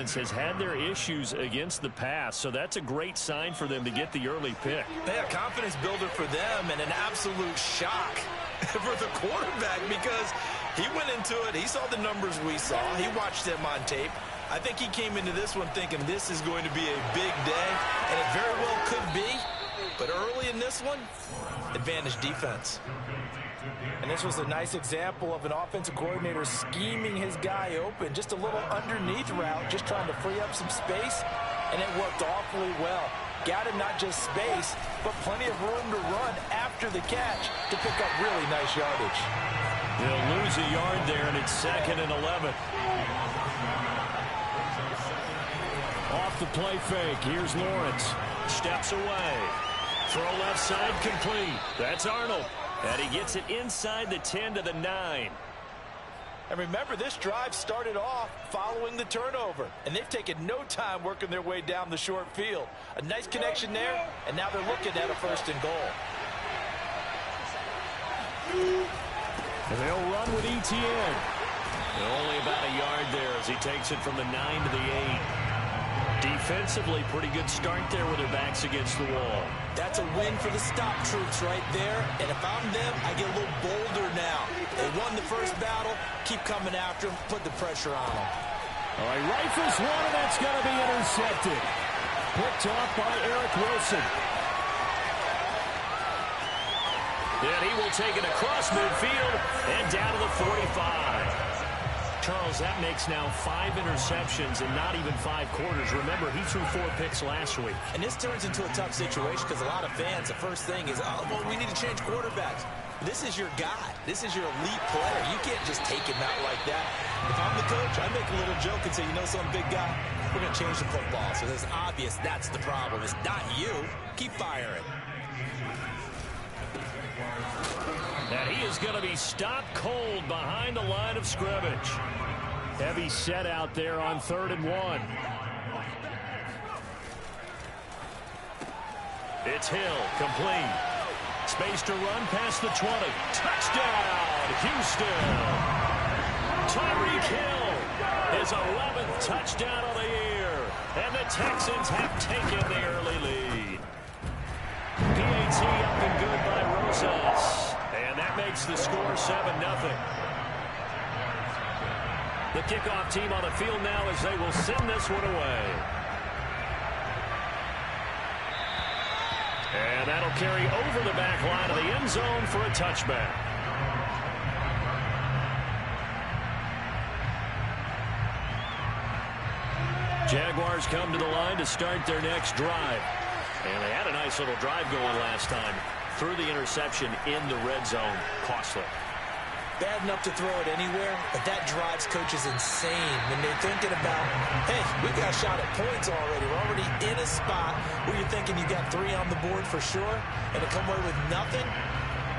defense has had their issues against the pass, so that's a great sign for them to get the early pick. Yeah, confidence builder for them and an absolute shock for the quarterback because he went into it. He saw the numbers we saw. He watched them on tape. I think he came into this one thinking this is going to be a big day, and it very well could be. But early in this one, advantage defense. And this was a nice example of an offensive coordinator scheming his guy open. Just a little underneath route, just trying to free up some space, and it worked awfully well. Got him not just space, but plenty of room to run after the catch to pick up really nice yardage. He'll lose a yard there, and it's 2nd and 11. Off the play fake, here's Lawrence. Steps away. Throw left side complete. That's Arnold. And he gets it inside the 10 to the 9. And remember, this drive started off following the turnover. And they've taken no time working their way down the short field. A nice connection there, and now they're looking at a 1st and goal. And they'll run with ETN. And only about a yard there as he takes it from the 9 to the 8. Defensively, pretty good start there with their backs against the wall. That's a win for the stop troops right there. And if I'm them, I get a little bolder now. They won the first battle. Keep coming after them. Put the pressure on them. All right, rifles one, and that's going to be intercepted. Picked off by Eric Wilson. And he will take it across midfield and down to the 45. Charles, that makes now 5 interceptions in not even 5 quarters. Remember, he threw 4 picks last week. And this turns into a tough situation because a lot of fans, the first thing is, oh, well, we need to change quarterbacks. This is your guy. This is your elite player. You can't just take him out like that. If I'm the coach, I make a little joke and say, you know something, big guy? We're going to change the football. So it's obvious that's the problem. It's not you. Keep firing. And he is going to be stopped cold behind the line of scrimmage. Heavy set out there on 3rd and 1. It's Hill, complete. Space to run past the 20. Touchdown, Houston. Tyreek Hill, his 11th touchdown of the year. And the Texans have taken the early lead. PAT up and good by Rosas. And that makes the score 7-0. The kickoff team on the field now as they will send this one away. And that'll carry over the back line of the end zone for a touchback. Jaguars come to the line to start their next drive. And they had a nice little drive going last time. Threw the interception in the red zone. Costly. Bad enough to throw it anywhere, but that drives coaches insane when they're thinking about, hey, we got a shot at points already. We're already in a spot where you're thinking you got 3 on the board for sure, and to come away with nothing,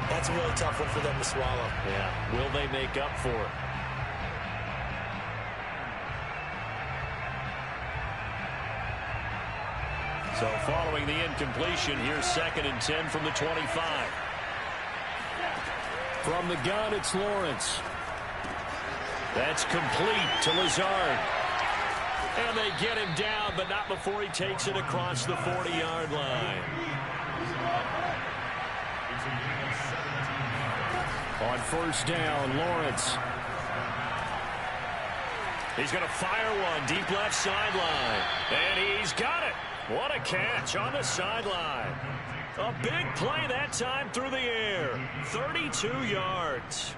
that's a really tough one for them to swallow. Yeah, will they make up for it? So following the incompletion, here's 2nd and 10 from the 25. From the gun, it's Lawrence. That's complete to Lazard. And they get him down, but not before he takes it across the 40-yard line. On 1st down, Lawrence. He's going to fire one deep left sideline. And he's got it. What a catch on the sideline. A big play that time through the air. 32 yards.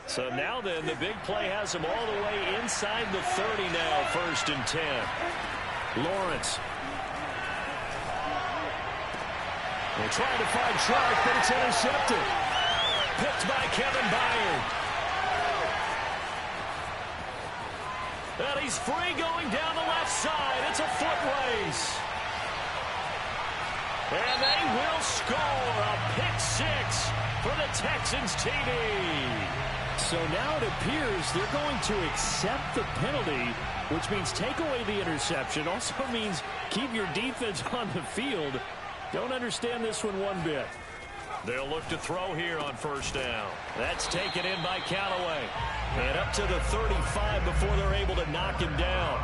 So now then, the big play has him all the way inside the 30 now, 1st and 10. Lawrence. They're trying to find Sharp, but it's intercepted. Picked by Kevin Byard. And he's free going down the left side. It's a foot race. And they will score a pick 6 for the Texans TD. So now it appears they're going to accept the penalty, which means take away the interception. Also means keep your defense on the field. Don't understand this one bit. They'll look to throw here on 1st down. That's taken in by Callaway. And up to the 35 before they're able to knock him down.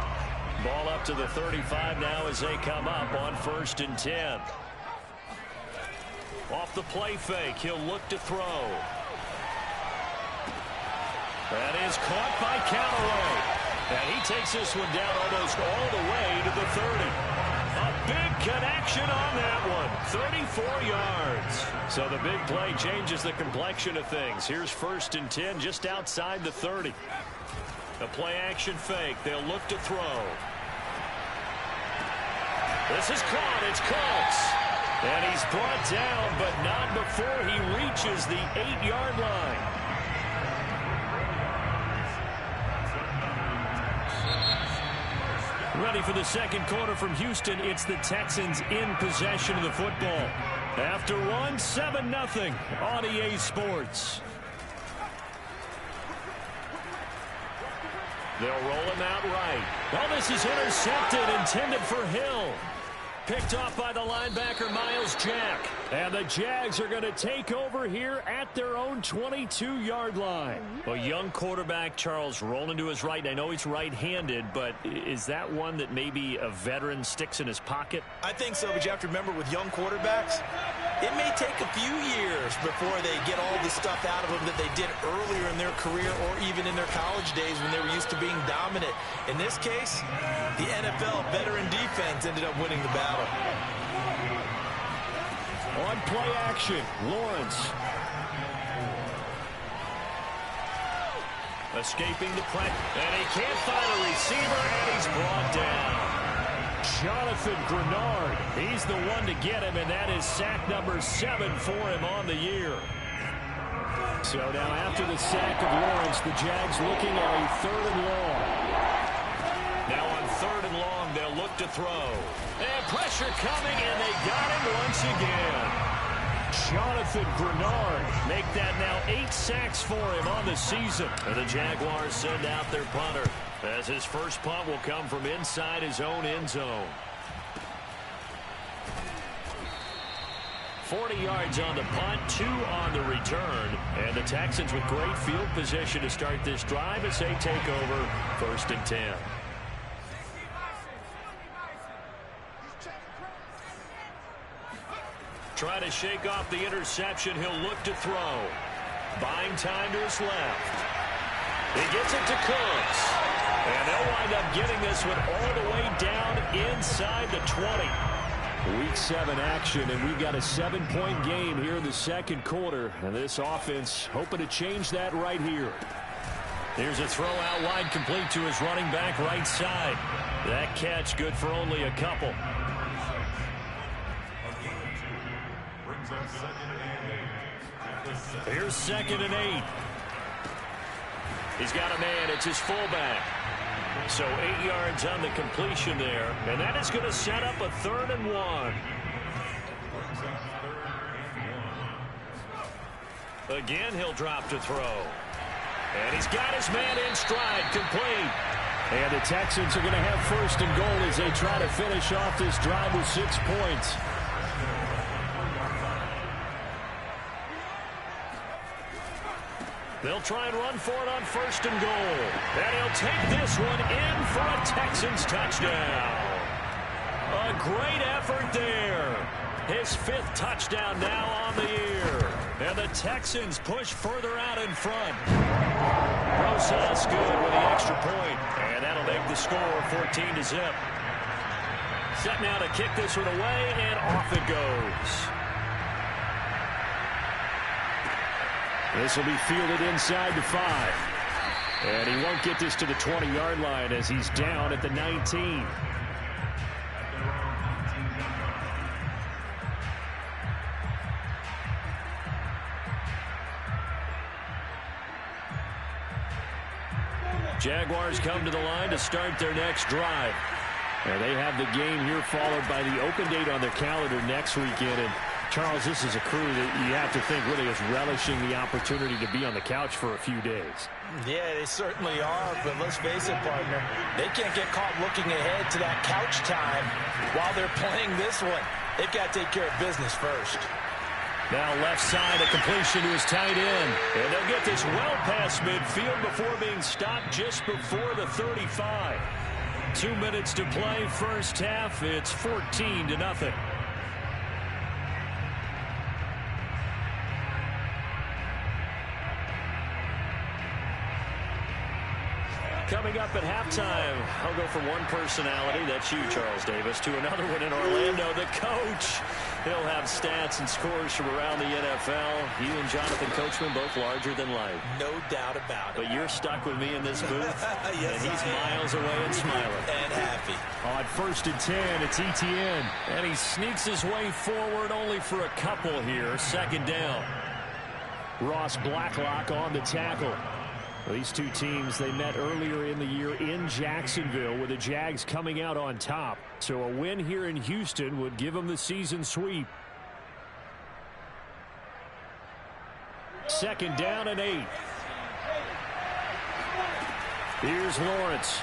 Ball up to the 35 now as they come up on 1st and 10. Off the play fake, he'll look to throw. That is caught by Callaway. And he takes this one down almost all the way to the 30. A big connection on that one. 34 yards. So the big play changes the complexion of things. Here's 1st and 10 just outside the 30. The play action fake. They'll look to throw. This is caught. It's close. And he's brought down, but not before he reaches the 8-yard line. Ready for the second quarter from Houston. It's the Texans in possession of the football. After one, 7-0 on EA Sports. They'll roll him out right. Oh, this is intercepted, intended for Hill. Picked off by the linebacker, Miles Jack. And the Jags are going to take over here at their own 22-yard line. A young quarterback, Charles, rolling to his right. I know he's right-handed, but is that one that maybe a veteran sticks in his pocket? I think so, but you have to remember with young quarterbacks, it may take a few years before they get all the stuff out of them that they did earlier in their career or even in their college days when they were used to being dominant. In this case, the NFL veteran defense ended up winning the battle. On play action, Lawrence. Escaping the pressure, and he can't find a receiver, and he's brought down. Jonathan Grenard, he's the one to get him, and that is sack number 7 for him on the year. So now after the sack of Lawrence, the Jags looking at a 3rd and long. Now on 3rd and long, they'll look to throw. And pressure coming, and they got him once again. Jonathan Grenard make that now 8 sacks for him on the season. And the Jaguars send out their punter, as his first punt will come from inside his own end zone. 40 yards on the punt, 2 on the return. And the Texans with great field position to start this drive as they take over 1st and 10. Trying to shake off the interception. He'll look to throw. Buying time to his left. He gets it to Cooks. And they'll wind up getting this one all the way down inside the 20. Week 7 action, and we've got a 7-point game here in the second quarter. And this offense hoping to change that right here. Here's a throw out wide, complete to his running back right side. That catch good for only a couple. Here's 2nd and 8. He's got a man. It's his fullback. So 8 yards on the completion there. And that is going to set up a 3rd and 1. Again, he'll drop to throw. And he's got his man in stride, complete. And the Texans are going to have 1st and goal as they try to finish off this drive with 6 points. They'll try and run for it on 1st and goal. And he'll take this one in for a Texans touchdown. A great effort there. His 5th touchdown now on the year. And the Texans push further out in front. Rosas good with the extra point. And that'll make the score 14-0. Set now to kick this one away, and off it goes. This will be fielded inside the 5. And he won't get this to the 20-yard line as he's down at the 19. Jaguars come to the line to start their next drive. And they have the game here followed by the open date on their calendar next weekend. And Charles, this is a crew that you have to think really is relishing the opportunity to be on the couch for a few days. Yeah, they certainly are, but let's face it, partner, they can't get caught looking ahead to that couch time while they're playing this one. They've got to take care of business first. Now left side, a completion to his tight end. And they'll get this well past midfield before being stopped just before the 35. 2 minutes to play, first half. It's 14-0. Coming up at halftime, I'll go from one personality, that's you, Charles Davis, to another one in Orlando, the coach. He'll have stats and scores from around the NFL. You and Jonathan Coachman, both larger than life. No doubt about it. But you're stuck with me in this booth, yes, and he's miles away and smiling. And happy. On 1st and 10, it's Etienne. And he sneaks his way forward only for a couple here. Second down. Ross Blacklock on the tackle. These two teams, they met earlier in the year in Jacksonville with the Jags coming out on top. So a win here in Houston would give them the season sweep. Second down and 8. Here's Lawrence.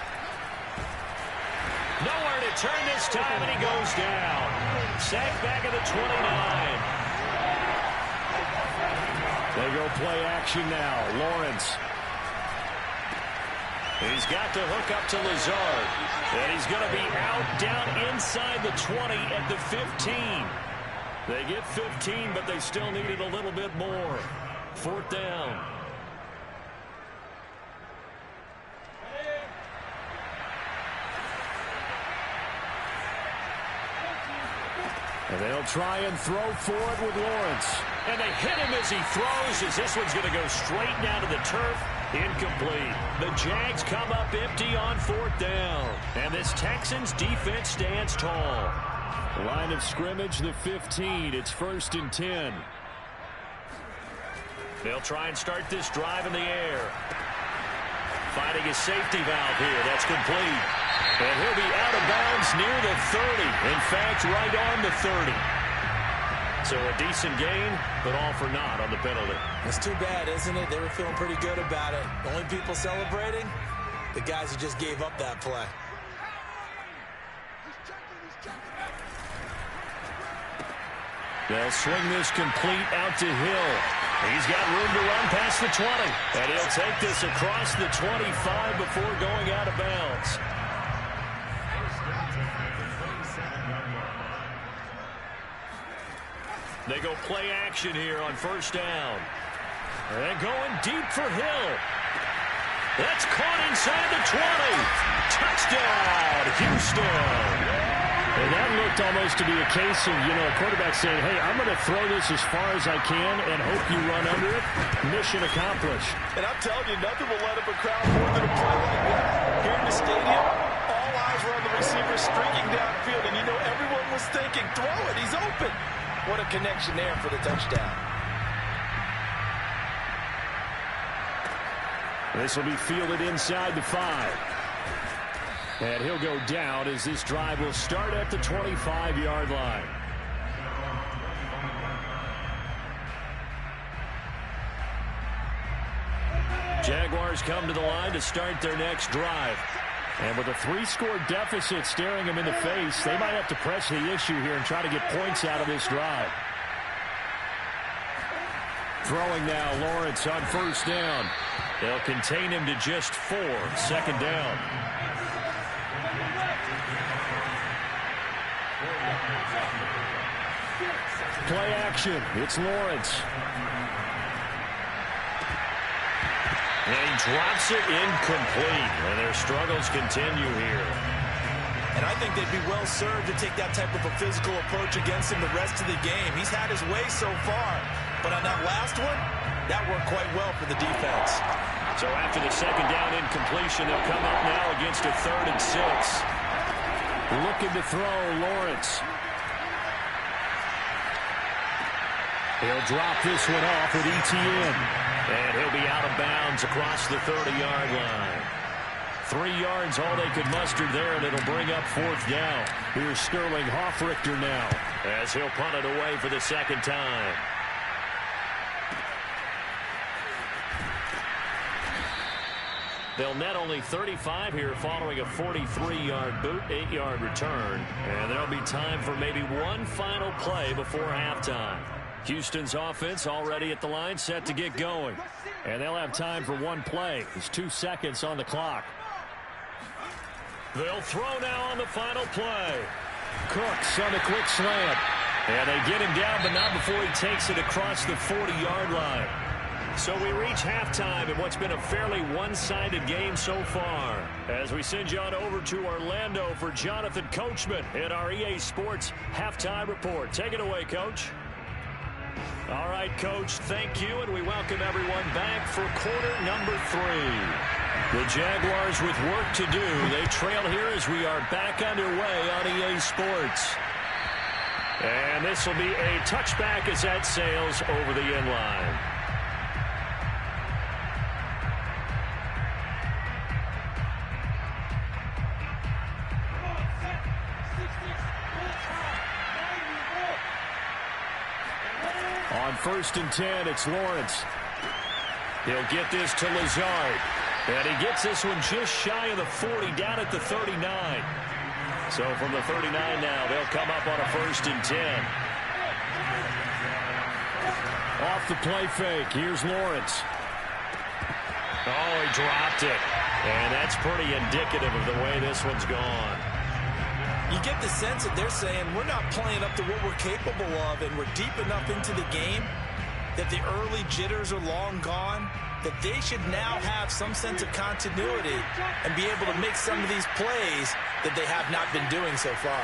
Nowhere to turn this time, and he goes down. Sacked back at the 29. They go play action now. Lawrence. He's got to hook up to Lazard. And he's going to be out down inside the 20 at the 15. They get 15, but they still needed a little bit more. 4th down. And they'll try and throw for it with Lawrence. And they hit him as he throws, as this one's going to go straight down to the turf. Incomplete. The Jags come up empty on 4th down. And this Texans defense stands tall. Line of scrimmage, the 15. It's 1st and 10. They'll try and start this drive in the air. Finding his safety valve here. That's complete. And he'll be out of bounds near the 30. In fact, right on the 30. So a decent gain, but all for naught on the penalty. It's too bad, isn't it? They were feeling pretty good about it. The only people celebrating, the guys who just gave up that play. They'll swing this complete out to Hill. He's got room to run past the 20. And he'll take this across the 25 before going out of bounds. They go play action here on 1st down. And going deep for Hill. That's caught inside the 20. Touchdown, Houston. And that looked almost to be a case of, a quarterback saying, hey, I'm going to throw this as far as I can and hope you run under it. Mission accomplished. And I'm telling you, nothing will let up a crowd more than a play like that. Here in the stadium, all eyes were on the receiver streaking downfield, and everyone was thinking, throw it, he's open. What a connection there for the touchdown. This will be fielded inside the 5. And he'll go down as this drive will start at the 25-yard line. Jaguars come to the line to start their next drive. And with a 3-score deficit staring them in the face, they might have to press the issue here and try to get points out of this drive. Throwing now, Lawrence on 1st down. They'll contain him to just 4. 2nd down. Play action. It's Lawrence. And he drops it incomplete. And their struggles continue here. And I think they'd be well served to take that type of a physical approach against him the rest of the game. He's had his way so far. But on that last one, that worked quite well for the defense. So after the 2nd down incompletion, they'll come up now against a 3rd and 6. Looking to throw, Lawrence. He'll drop this one off with Etienne. And he'll be out of bounds across the 30-yard line. 3 yards, all they could muster there, and it'll bring up 4th down. Here's Sterling Hoffrichter now, as he'll punt it away for the 2nd time. They'll net only 35 here following a 43-yard boot, 8-yard return. And there'll be time for maybe one final play before halftime. Houston's offense already at the line, set to get going. And they'll have time for one play. There's 2 seconds on the clock. They'll throw now on the final play. Cooks on the quick slant. And they get him down, but not before he takes it across the 40-yard line. So we reach halftime in what's been a fairly one-sided game so far. As we send you on over to Orlando for Jonathan Coachman in our EA Sports Halftime Report. Take it away, Coach. All right, Coach, thank you, and we welcome everyone back for quarter number 3. The Jaguars with work to do. They trail here as we are back underway on EA Sports. And this will be a touchback as that sails over the end line. On 1st and 10, it's Lawrence. He'll get this to Lazard. And he gets this one just shy of the 40, down at the 39. So from the 39 now, they'll come up on a 1st and 10. Off the play fake, here's Lawrence. Oh, he dropped it. And that's pretty indicative of the way this one's gone. You get the sense that they're saying we're not playing up to what we're capable of, and we're deep enough into the game that the early jitters are long gone, that they should now have some sense of continuity and be able to make some of these plays that they have not been doing so far.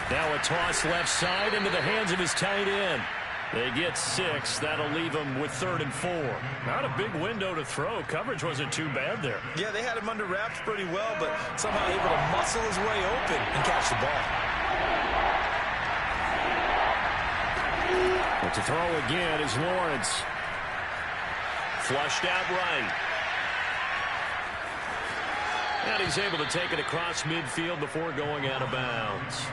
Now a toss left side into the hands of his tight end. They get 6. That'll leave them with 3rd and 4. Not a big window to throw. Coverage wasn't too bad there. Yeah, they had him under wraps pretty well, but somehow able to muscle his way open and catch the ball. But to throw again is Lawrence. Flushed out right. And he's able to take it across midfield before going out of bounds.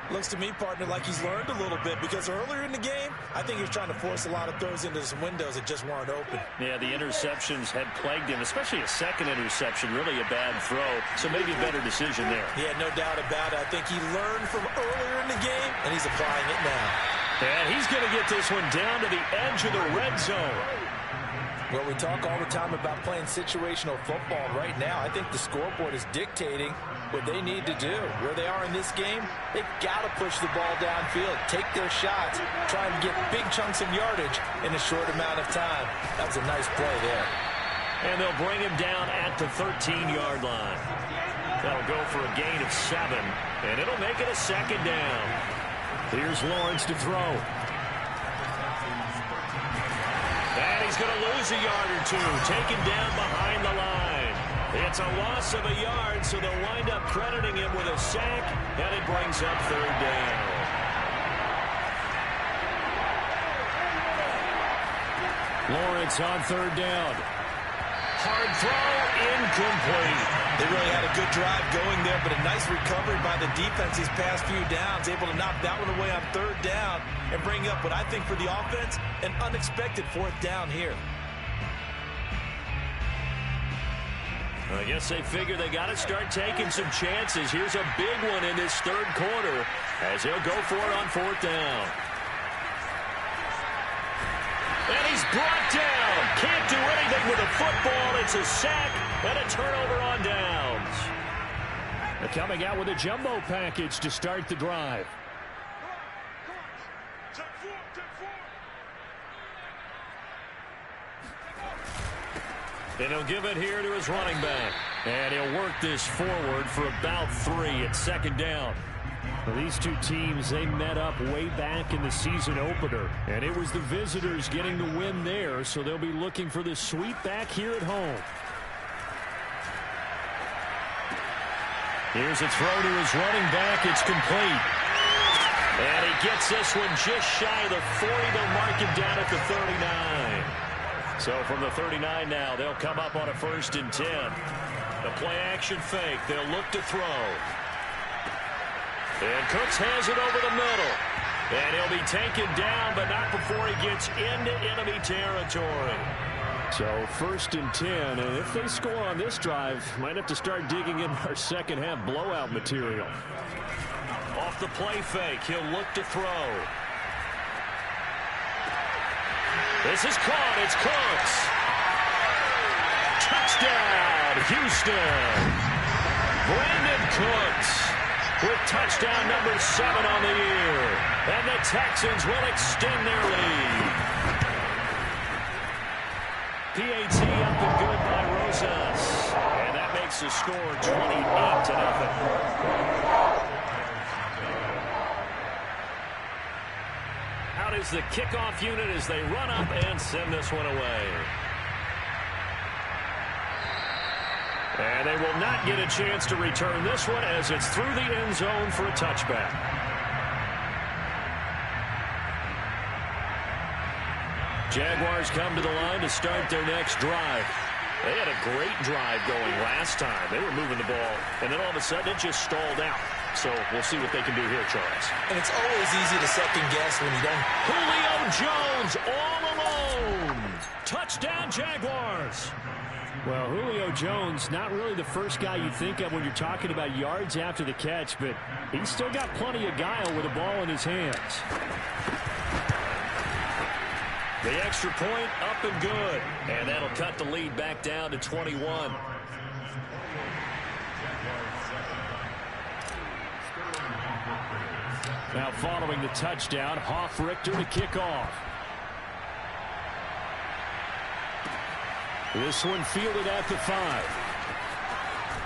Looks to me, partner, like he's learned a little bit, because earlier in the game, I think he was trying to force a lot of throws into some windows that just weren't open. Yeah, the interceptions had plagued him, especially a second interception, really a bad throw, so maybe a better decision there. Yeah, no doubt about it. I think he learned from earlier in the game, and he's applying it now. And he's going to get this one down to the edge of the red zone. Well, we talk all the time about playing situational football. Right now, I think the scoreboard is dictating what they need to do. Where they are in this game, they've got to push the ball downfield, take their shots, try and get big chunks of yardage in a short amount of time. That was a nice play there. And they'll bring him down at the 13-yard line. That'll go for a gain of 7, and it'll make it a 2nd down. Here's Lawrence to throw. And he's going to lose a yard or 2, taken down behind the line. It's a loss of a yard, so they'll wind up crediting him with a sack, and it brings up 3rd down. Lawrence on 3rd down. Hard throw, incomplete. They really had a good drive going there, but a nice recovery by the defense these past few downs, able to knock that one away on 3rd down and bring up what I think for the offense, an unexpected 4th down here. I guess they figure they got to start taking some chances. Here's a big one in this 3rd quarter as he'll go for it on 4th down. And he's brought down. Can't do anything with a football. It's a sack and a turnover on downs. They're coming out with a jumbo package to start the drive. And he'll give it here to his running back. And he'll work this forward for about 3 at 2nd down. Well, these two teams, they met up way back in the season opener. And it was the visitors getting the win there, so they'll be looking for the sweep back here at home. Here's a throw to his running back. It's complete. And he gets this one just shy of the 40. They'll mark him down at the 39. So from the 39 now, they'll come up on a 1st and 10. The play action fake. They'll look to throw. And Cooks has it over the middle. And he'll be taken down, but not before he gets into enemy territory. So 1st and 10, and if they score on this drive, might have to start digging in our second half blowout material. Off the play fake, he'll look to throw. This is caught, it's Cooks. Touchdown, Houston. Brandon Cooks with touchdown number 7 on the year. And the Texans will extend their lead. PAT up and good by Rosas. And that makes the score 28-0. Out is the kickoff unit as they run up and send this one away. And they will not get a chance to return this one as it's through the end zone for a touchback. Jaguars come to the line to start their next drive. They had a great drive going last time. They were moving the ball, and then all of a sudden it just stalled out. So we'll see what they can do here, Charles. And it's always easy to second guess when you don't. Julio Jones all alone. Touchdown, Jaguars. Well, Julio Jones, not really the first guy you think of when you're talking about yards after the catch, but he's still got plenty of guile with the ball in his hands. The extra point up and good. And that'll cut the lead back down to 21. Now following the touchdown, Hoff-Richter to kick off. This one fielded at the 5.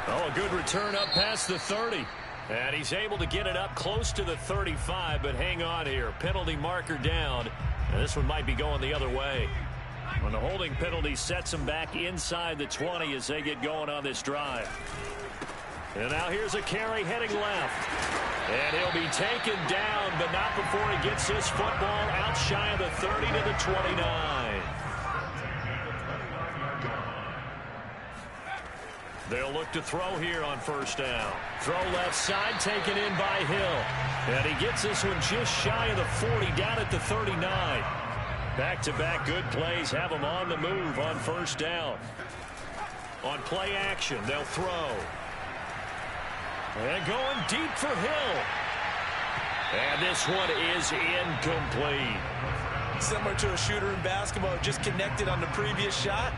Oh, a good return up past the 30. And he's able to get it up close to the 35, but hang on here. Penalty marker down. And this one might be going the other way. When the holding penalty sets him back inside the 20 as they get going on this drive. And now here's a carry heading left. And he'll be taken down, but not before he gets this football out shy of the 30 to the 29. They'll look to throw here on 1st down. Throw left side, taken in by Hill. And he gets this one just shy of the 40, down at the 39. Back-to-back good plays have him on the move on 1st down. On play action, they'll throw. And going deep for Hill. And this one is incomplete. Similar to a shooter in basketball, just connected on the previous shot.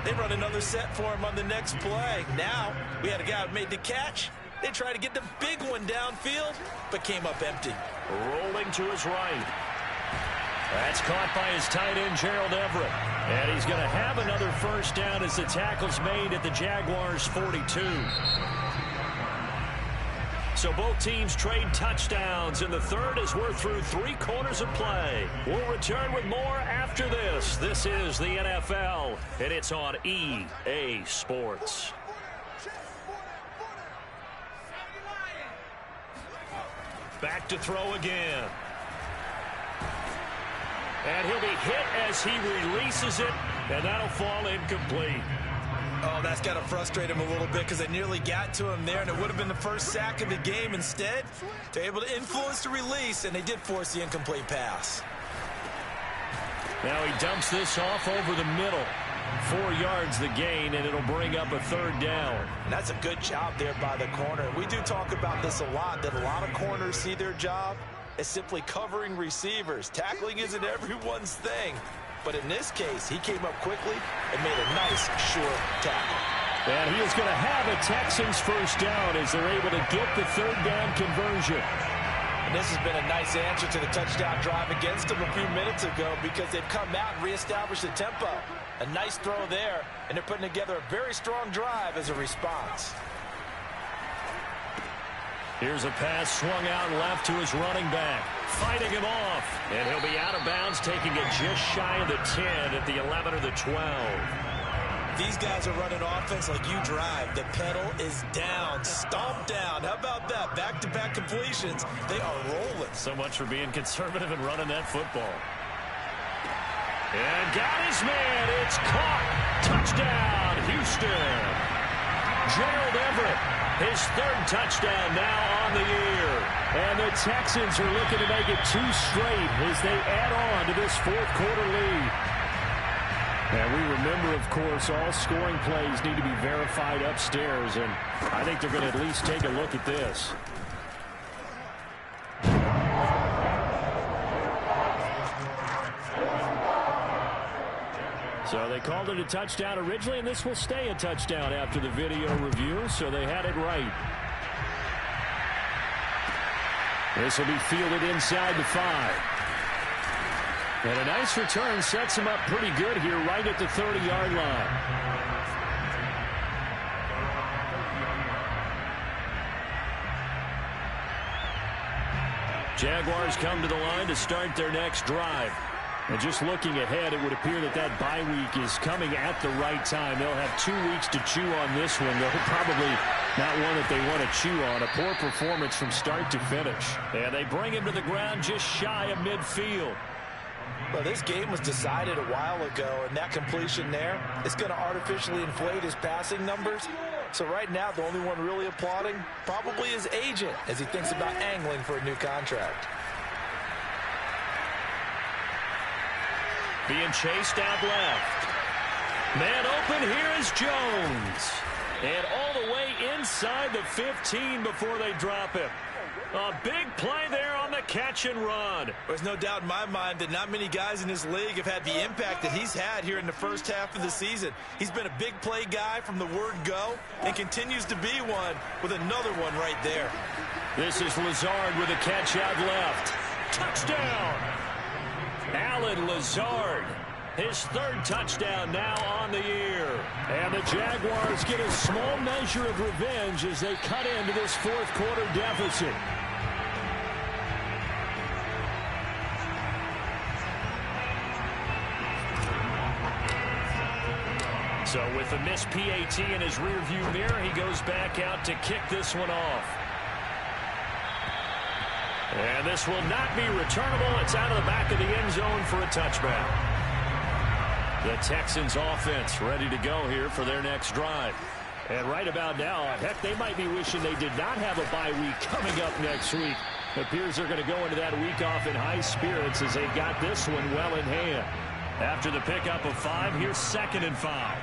They run another set for him on the next play. Now, we had a guy who made the catch. They tried to get the big one downfield, but came up empty. Rolling to his right. That's caught by his tight end, Gerald Everett. And he's going to have another 1st down as the tackle's made at the Jaguars' 42. So both teams trade touchdowns in the 3rd as we're through 3 quarters of play. We'll return with more after this. This is the NFL, and it's on EA Sports. Back to throw again. And he'll be hit as he releases it, and that'll fall incomplete. Oh, that's got to frustrate him a little bit because they nearly got to him there, and it would have been the first sack of the game. Instead, they're able to influence the release, and they did force the incomplete pass. Now he dumps this off over the middle. 4 yards the gain, and it'll bring up a 3rd down. And that's a good job there by the corner. We do talk about this a lot, that a lot of corners see their job as simply covering receivers. Tackling isn't everyone's thing. But in this case, he came up quickly and made a nice, short tackle. And he is going to have a Texans 1st down as they're able to get the 3rd down conversion. And this has been a nice answer to the touchdown drive against them a few minutes ago because they've come out and reestablished the tempo. A nice throw there, and they're putting together a very strong drive as a response. Here's a pass swung out left to his running back. Fighting him off. And he'll be out of bounds, taking it just shy of the 10 at the 11 or the 12. These guys are running offense like you drive. The pedal is down, stomped down. How about that? Back-to-back completions. They are rolling. So much for being conservative and running that football. And got his man. It's caught. Touchdown, Houston. Gerald Everett, his 3rd touchdown now on the year. And the Texans are looking to make it 2 straight as they add on to this 4th quarter lead. And we remember, of course, all scoring plays need to be verified upstairs, and I think they're going to at least take a look at this. So they called it a touchdown originally, and this will stay a touchdown after the video review, so they had it right. This will be fielded inside the 5. And a nice return sets him up pretty good here right at the 30-yard line. Jaguars come to the line to start their next drive. And just looking ahead, it would appear that that bye week is coming at the right time. They'll have 2 weeks to chew on this one. They'll probably not one that they want to chew on. A poor performance from start to finish. And they bring him to the ground just shy of midfield. Well, this game was decided a while ago, and that completion there is going to artificially inflate his passing numbers. So right now, the only one really applauding probably his agent as he thinks about angling for a new contract. Being chased out left. Man open, here is Jones. And all the way inside the 15 before they drop him. A big play there on the catch and run. There's no doubt in my mind that not many guys in this league have had the impact that he's had here in the first half of the season. He's been a big play guy from the word go and continues to be one with another one right there. This is Lazard with a catch out left. Touchdown! Allen Lazard, his 3rd touchdown now on the year. And the Jaguars get a small measure of revenge as they cut into this 4th quarter deficit. So with a missed PAT in his rearview mirror, he goes back out to kick this one off. And this will not be returnable. It's out of the back of the end zone for a touchback. The Texans offense ready to go here for their next drive. And right about now, heck, they might be wishing they did not have a bye week coming up next week. It appears they're going to go into that week off in high spirits as they got this one well in hand. After the pickup of 5, here's 2nd and 5.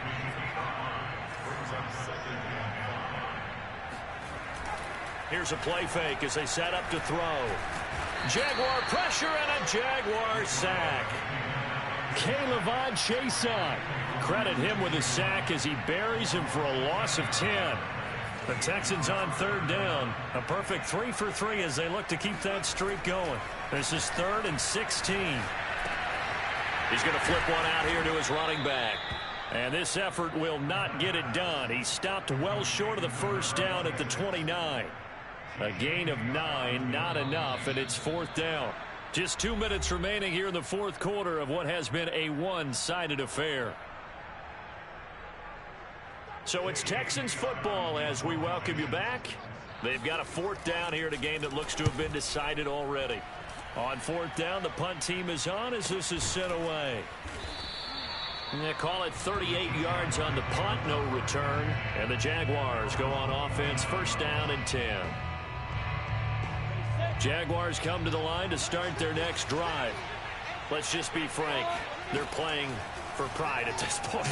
Here's a play fake as they set up to throw. Jaguar pressure and a Jaguar sack. K'Lavon Chaisson. Credit him with a sack as he buries him for a loss of 10. The Texans on 3rd down. A perfect 3 for 3 as they look to keep that streak going. This is 3rd and 16. He's going to flip one out here to his running back. And this effort will not get it done. He stopped well short of the 1st down at the 29. A gain of 9, not enough, and it's 4th down. Just 2 minutes remaining here in the 4th quarter of what has been a one-sided affair. So it's Texans football as we welcome you back. They've got a 4th down here in a game that looks to have been decided already. On 4th down, the punt team is on as this is sent away. And they call it 38 yards on the punt, no return. And the Jaguars go on offense, 1st down and 10. Jaguars come to the line to start their next drive. Let's just be frank. They're playing for pride at this point.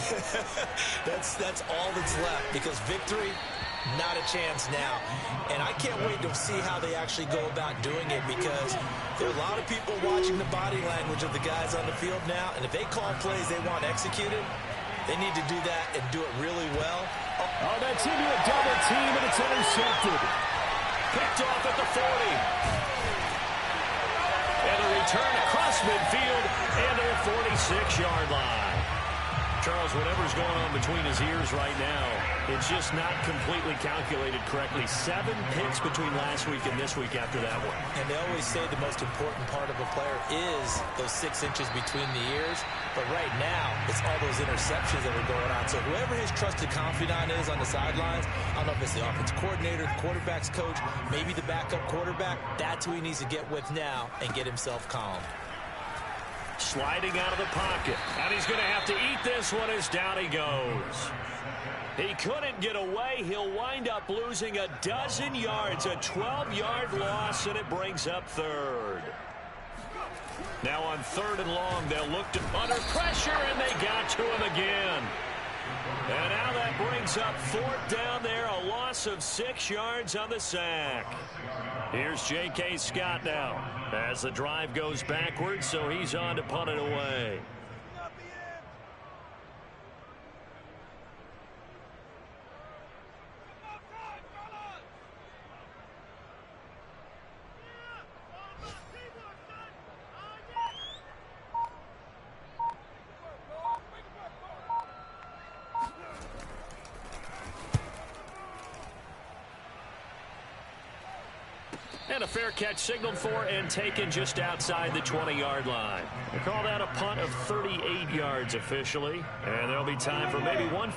That's all that's left because victory, not a chance now. And I can't wait to see how they actually go about doing it because there are a lot of people watching the body language of the guys on the field now. And if they call plays they want executed, they need to do that and do it really well. Oh, that's into a double team, and it's intercepted. Picked off at the 40. And a return across midfield and to the 46-yard line. Charles, whatever's going on between his ears right now, it's just not completely calculated correctly. 7 picks between last week and this week after that one. And they always say the most important part of a player is those 6 inches between the ears. But right now, it's all those interceptions that are going on. So whoever his trusted confidant is on the sidelines, I don't know if it's the offensive coordinator, the quarterback's coach, maybe the backup quarterback, that's who he needs to get with now and get himself calm. Sliding out of the pocket. And he's going to have to eat this one as down he goes. He couldn't get away. He'll wind up losing a dozen yards. A 12-yard loss, and it brings up 3rd. Now on 3rd and long, they'll look to under pressure, and they got to him again. And now that brings up 4th down there, a loss of 6 yards on the sack. Here's J.K. Scott now as the drive goes backwards, so he's on to punt it away. And a fair catch signaled for and taken just outside the 20-yard line. They call that a punt of 38 yards officially. And there'll be time for maybe one